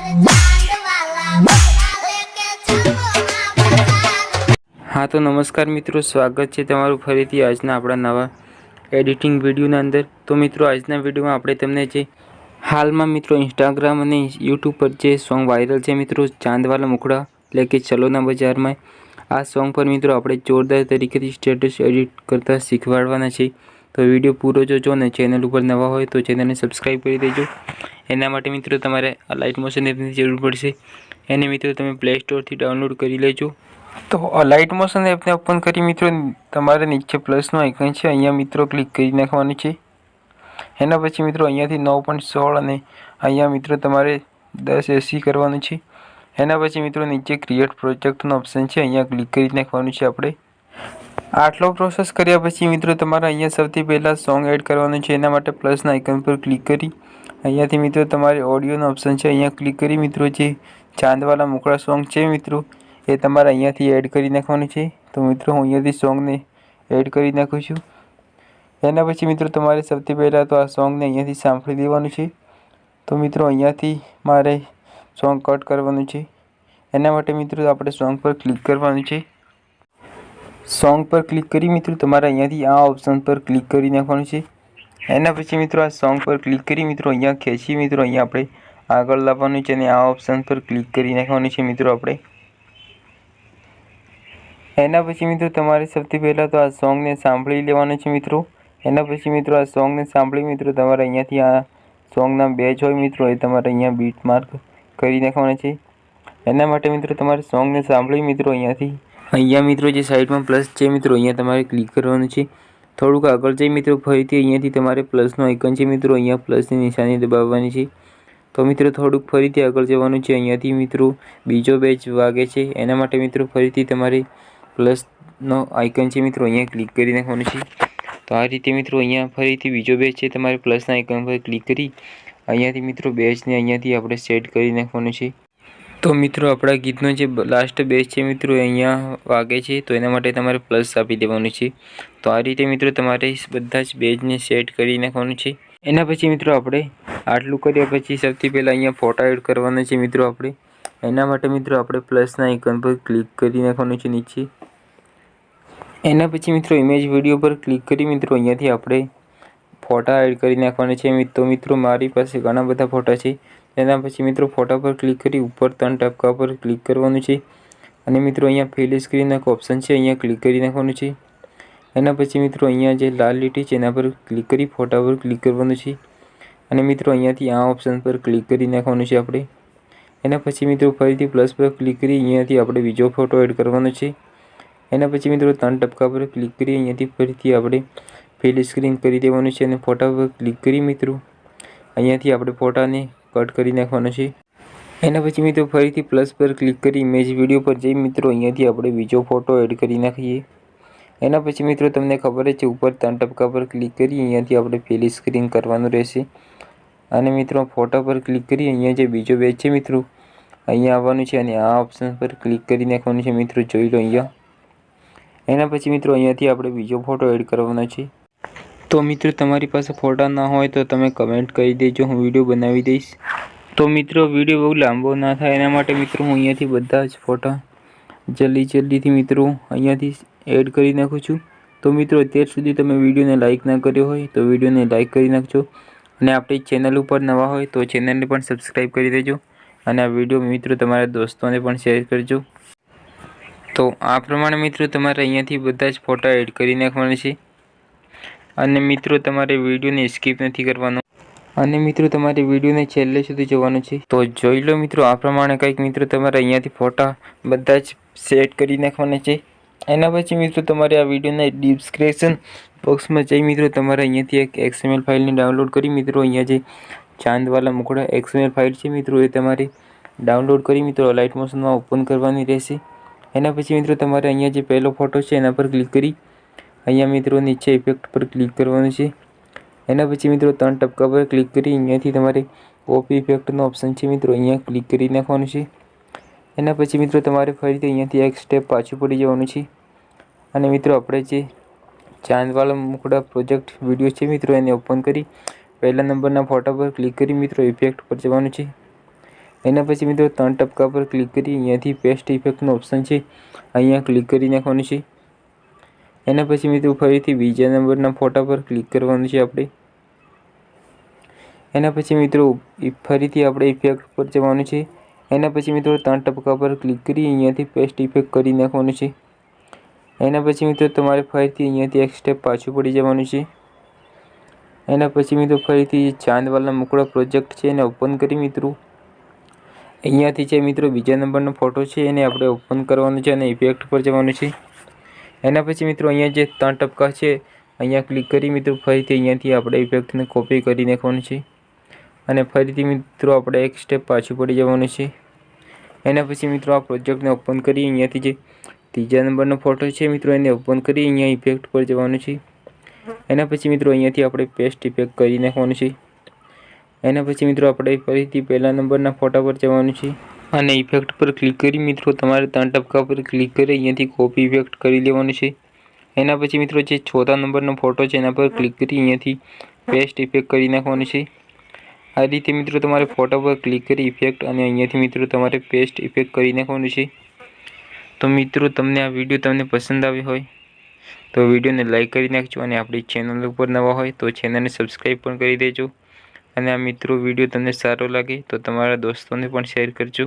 हाँ तो नमस्कार मित्रों, स्वागत है तमारू फरीथी आजना अपना नवा एडिटिंग विडियोना अंदर। तो मित्रों आजना विडियो में आपणे तमने जे हाल में मित्रों इंस्टाग्राम और यूट्यूब पर जे सॉन्ग वायरल है मित्रों, चांदवाला मुखड़ा लेके चलो ना बजार में, आ सॉन्ग पर मित्रों आपणे जोरदार तरीके स्टेटस एडिट करता शीखवाड़वाना छे। तो विडियो पूरो जोजो ने चेनल पर नवा होय तो चेनल ने सब्सक्राइब कर देजो। एना माटे मित्रों तमारे अलाइट मोशन एपनी जरूर पड़शे। एने मित्रों तमे प्ले स्टोर थी डाउनलॉड करी लेजो। तो अलाइट मोशन एप ने ओपन करी मित्रों तमारे नीचे प्लस नो आइकन है, अहींया मित्रों क्लिक करी नाखवानुं छे। एना पछी मित्रों अहींयाथी 9.16 अने अहींया मित्रों तमारे 10 80 करवानुं छे। एना पछी मित्रों नीचे क्रिएट प्रोजेक्ट नो ऑप्शन है, अहींया क्लिक करी नाखवानुं छे आपणे। आटलो प्रोसेस कर्या पछी मित्रों तमारे अहींया सौथी पहेला सॉन्ग एड करवानुं छे। एना माटे प्लस ना आइकन पर क्लिक करी अहींयाथी मित्रों तमारे ऑडियो नो ऑप्शन है, अहींया क्लिक करी मित्रों जे चांदवाला मुखड़ा सॉन्ग छे मित्रों ए तमारे अहींयाथी एड करी नाखवानुं छे। तो मित्रों हूँ अहींयाथी सॉन्ग ने एड करी नाखुं छुं। एना पछी मित्रों तमारे सौथी पहेला तो आ सॉन्ग ने अहींयाथी सांभळी लेवानुं छे। तो मित्रों अहींयाथी मारे सॉन्ग कट करवानुं छे। एना माटे मित्रों आपणे सॉन्ग पर क्लिक करवानुं छे। सॉन्ग पर क्लिक करी मित्रों तमारे अहींयाथी आ ऑप्शन पर क्लिक करी नाखवानुं छे। एना पछी मित्रों आ सॉन्ग पर क्लिक करी मित्रों अहींया खेंची मित्रों अहींया आपणे आगळ लाववानुं छे अने आ ऑप्शन पर क्लिक करी नाखवानुं छे मित्रों आपणे। एना पछी मित्रों तमारे सौथी पहेला तो आ सॉन्ग ने सांभळी लेवानुं छे मित्रों। एना पछी मित्रों आ सॉन्ग ने सांभळी मित्रों तमारे अहींयाथी आ सॉन्गना बेज होय मित्रों ए तमारे अहींया बीट मार्क करी नाखवाना छे। एना माटे मित्रों तमारे सॉन्ग ने सांभळी मित्रों अहींया मित्रों जे साइड में प्लस छे मित्रों अहींया तमारे क्लिक करवानुं छे। थोड़ुंक आगळ जई मित्रों फरीथी अहींयाथी तमारे प्लसनो आइकन छे मित्रों अहींया प्लसनी निशानी दबाववानी छे। तो मित्रों थोड़ुंक फरीथी आगळ जवानुं छे। अहींयाथी मित्रों बीजो बेज वागे छे एना माटे मित्रों फरीथी तमारे प्लस नो आइकन है मित्रों अहींया क्लिक करी नाखवानुं छे। तो आ रीते मित्रों अहींया फरीथी बीजो बेज है तमारे प्लस ना आइकन पर क्लिक करी अहींयाथी मित्रों बेज ने अहींयाथी आपणे सेट करी नाखवानुं छे। तो मित्रों अपना गीतनो जे लास्ट बेज है मित्रों अहींया वागे छे तो एना माटे तमारे प्लस आपी देवानुं छे। तो आ रीते मित्रों तमारे बधा ज बेज ने सेट करी नाखवानुं छे। एना पछी मित्रों आपणे आटलुं कर्या पछी सौथी पहेला अहींया फोटा एड करवाना छे मित्रों आपणे। एना माटे मित्रों आपणे प्लस ना आइकन पर क्लिक करी नाखवानुं छे नीचे। एना पछी मित्रों इमेज विडियो पर क्लिक करी मित्रों अहींयाथी आपणे फोटा एड करी नाखवाना छे। तो मित्रों मारी पासे घणा बधा फोटा छे। एना पछी मित्रों फोटा पर क्लिक करी ऊपर 3 टपका पर क्लिक करवानुं छे अने मित्रों अहींया फिल स्क्रीन एक ऑप्शन छे अहींया क्लिक करी नाखवानुं छे। एना पछी मित्रों अहींया जे लाल लीटी छे एना पर क्लिक करी फोटा पर क्लिक करवानुं छे अने मित्रों अहींयाथी आ ऑप्शन पर क्लिक करी नाखवानुं छे आपणे। एना पछी मित्रों फरीथी प्लस पर क्लिक करी अहींयाथी आपणे बीजो फोटो एड करवानो छे। एना पछी मित्रों 3 टपका पर क्लिक करी अहींयाथी फरीथी आपणे फिल स्क्रीन करी देवानुं छे अने फोटा पर क्लिक करी मित्रों अहींयाथी आपणे फोटाने कट करी नाखवानो छे। एना पछी मित्रों फरीथी प्लस पर क्लिक करी इमेज विडियो पर जई मित्रों अहींयाथी आपणे बीजो फोटो एड करी नाखीए। एना पछी मित्रों तमने खबर ज छे ऊपर 3 टपका पर क्लिक करी अहींयाथी आपणे फिल स्क्रीन करवानुं रहेशे अने मित्रों फोटा पर क्लिक करी अहींया जे बीजो पेज छे मित्रों अहींया आववानुं छे अने आ ऑप्शन पर क्लिक करी नाखवानुं छे मित्रों। जोई लो अहींया। एना पछी मित्रों अहींयाथी आपणे बीजो फोटो एड करवानो छे। तो मित्रों तमारी पासे फोटा ना होय तो तमे कमेंट करी देजो, हूँ विडियो बनावी दईश। तो मित्रों विडियो बहु लांबो ना थाय एना माटे मित्रों हूँ अहींयाथी बधा ज फोटा जल्दी थी मित्रों अहींयाथी एड करी नाखुं छुं। तो मित्रों अत्यार सुधी तमे विडियो ने लाइक ना कर्यो होय तो विडियो ने लाइक करी नाखजो अने आपणी चेनल पर नवा होय तो चेनल ने पण सब्सक्राइब करी देजो अने आ विडियो मित्रों तमारा दोस्तों ने पण शेर करजो। तो आ प्रमाणे मित्रों तमारे अहींयाथी बधा ज फोटा एड करी नाखवाना छे अने मित्रों तमारे विडियो ने स्किप नहीं करवानो अने मित्रों तमारे विडियो ने छेल्ले सुधी जोवानुं छे। तो जोई लो मित्रों आ प्रमाणे कंईक मित्रों तमारे अहींयाथी फोटा बधा ज सेट करी नाखवाना छे। एना पछी मित्रों तमारे आ विडियो ने डिस्क्रिप्शन बॉक्स में जई मित्रों तमारे अहींयाथी एक एक्सएमएल फाइल ने डाउनलॉड करी मित्रों अहींया जे चांदवाला मुखड़ा एक्सएमएल फाइल छे मित्रों ए तमारे डाउनलॉड करी मित्रों अलाइट मोशन में ओपन करवानी रहेशे। एना पछी मित्रों तमारे अहींया जे पहेलो फोटो छे एना पर क्लिक करी अहींया मित्रों नीचे इफेक्ट पर क्लिक करवानुं छे। एना पछी मित्रों 3 टपका पर क्लिक करी अहींयाथी तमारे कॉपी इफेक्टनो ऑप्शन छे मित्रों अहींया क्लिक करी नाखवानुं छे। एना पछी मित्रों तमारे फरीथी अहींयाथी एक स्टेप पाछुं पड़ी जवानुं छे अने मित्रों आपणे जे चांदवाला मुखड़ा प्रोजेक्ट विडियो छे मित्रों एने ओपन करी पहला नंबरना फोटा पर क्लिक करी मित्रों इफेक्ट पर जवानुं छे। એના પછી મિત્રો 3 ટપકા પર ક્લિક કરી અહીંયાથી પેસ્ટ ઇફેક્ટનો ઓપ્શન છે, અહીંયા ક્લિક કરી નાખવાનું છે. એના પછી મિત્રો ફરીથી બીજા નંબરના ફોટા પર ક્લિક કરવાનું છે આપણે. એના પછી મિત્રો ફરીથી આપણે ઇફેક્ટ પર જવાનું છે. એના પછી મિત્રો 3 ટપકા પર ક્લિક કરી અહીંયાથી પેસ્ટ ઇફેક્ટ કરી નાખવાનું છે. એના પછી મિત્રો તમારે ફરીથી અહીંયાથી એક સ્ટેપ પાછું પડી જવાનું છે. એના પછી મિત્રો ફરીથી ચાંદવાળા મુકડા પ્રોજેક્ટ છે એને ઓપન કરી મિત્રો અહીંયાથી છે મિત્રો બીજા નંબરનો ફોટો છે એને આપણે ઓપન કરવાનો છે અને ઇફેક્ટ પર જવાનું છે. એના પછી મિત્રો અહીંયા જે 3 ટપકા છે અહીંયા ક્લિક કરી મિત્રો ફરીથી અહીંયાથી આપણે ઇફેક્ટને કોપી કરી નાખવાનું છે અને ફરીથી મિત્રો આપણે એક સ્ટેપ પાછું પડી જવાનું છે. એના પછી મિત્રો આ પ્રોજેક્ટને ઓપન કરી અહીંયાથી જે ત્રીજા નંબરનો ફોટો છે મિત્રો એને ઓપન કરી અહીંયા ઇફેક્ટ પર જવાનું છે. એના પછી મિત્રો અહીંયાથી આપણે પેસ્ટ ઇફેક્ટ કરી નાખવાનું છે. એના પછી મિત્રો આપણે ફરીથી પહેલા નંબરના ફોટા પર જવાનું છે અને ઇફેક્ટ પર ક્લિક કરી મિત્રો તમારે 3 ટપકા પર ક્લિક કરી અહીંયાથી કોપી ઇફેક્ટ કરી લેવાનું છે. એના પછી મિત્રો જે ચોથા નંબરનો ફોટો છે એના પર ક્લિક કરી અહીંયાથી પેસ્ટ ઇફેક્ટ કરી નાખવાનું છે. આ રીતે મિત્રો તમારે ફોટા પર ક્લિક કરી ઇફેક્ટ અને અહીંયાથી મિત્રો તમારે પેસ્ટ ઇફેક્ટ કરી નાખવાનું છે. તો મિત્રો તમને આ વિડીયો તમને પસંદ આવ્યો હોય તો વિડીયોને લાઈક કરી નાખજો અને આપણી ચેનલ ઉપર નવા હોય તો ચેનલને સબસ્ક્રાઈબ પણ કરી દેજો. અને આ મિત્રો વિડીયો તમને સારો લાગે તો તમારા દોસ્તોને પણ શેર કરજો.